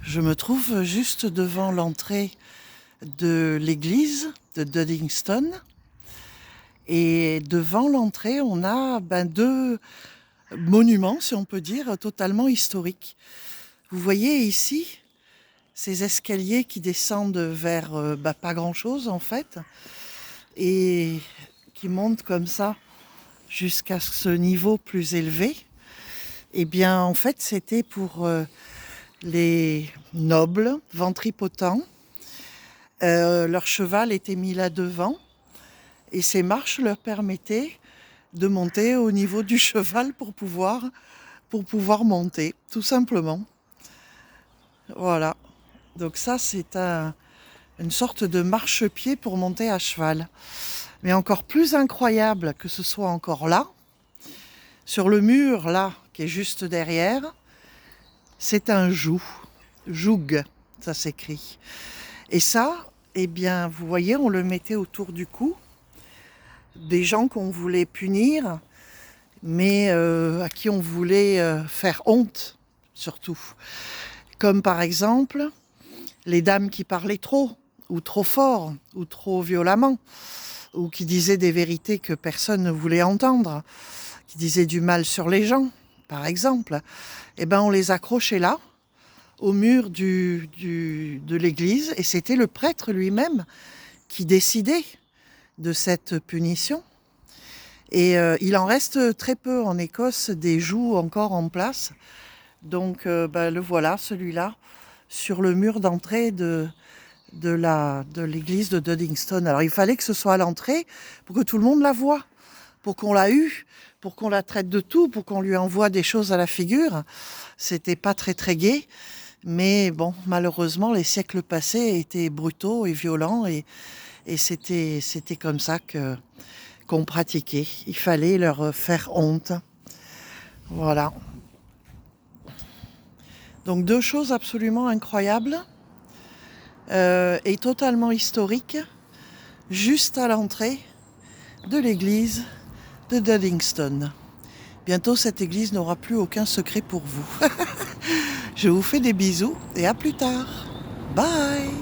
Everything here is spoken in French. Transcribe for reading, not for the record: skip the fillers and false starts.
Je me trouve juste devant l'entrée de l'église de Duddingston. Et devant l'entrée, on a deux monuments, si on peut dire, totalement historiques. Vous voyez ici ces escaliers qui descendent vers pas grand-chose en fait, et qui montent comme ça jusqu'à ce niveau plus élevé. Eh bien, en fait, c'était pour les nobles ventripotents. Leur cheval était mis là devant et ces marches leur permettaient de monter au niveau du cheval pour pouvoir monter, tout simplement. Voilà. Donc ça, c'est une sorte de marchepied pour monter à cheval. Mais encore plus incroyable que ce soit encore là, sur le mur là, qui est juste derrière, c'est un joug. Joug, ça s'écrit. Et ça, eh bien, vous voyez, on le mettait autour du cou des gens qu'on voulait punir, mais à qui on voulait faire honte, surtout. Comme par exemple, les dames qui parlaient trop, ou trop fort, ou trop violemment, ou qui disaient des vérités que personne ne voulait entendre, qui disaient du mal sur les gens, par exemple. Eh ben, on les accrochait là, au mur de l'église, et c'était le prêtre lui-même qui décidait de cette punition. Et il en reste très peu en Écosse des jougs encore en place. Donc le voilà, celui-là, sur le mur d'entrée de l'église de Duddingston. Alors il fallait que ce soit à l'entrée pour que tout le monde la voie, pour qu'on l'a eue, pour qu'on la traite de tout, pour qu'on lui envoie des choses à la figure. C'était pas très très gai. Mais bon, malheureusement, les siècles passés étaient brutaux et violents et c'était comme ça qu'on pratiquait. Il fallait leur faire honte. Voilà. Donc deux choses absolument incroyables et totalement historiques, juste à l'entrée de l'église de Duddingston. Bientôt, cette église n'aura plus aucun secret pour vous. Je vous fais des bisous et à plus tard. Bye!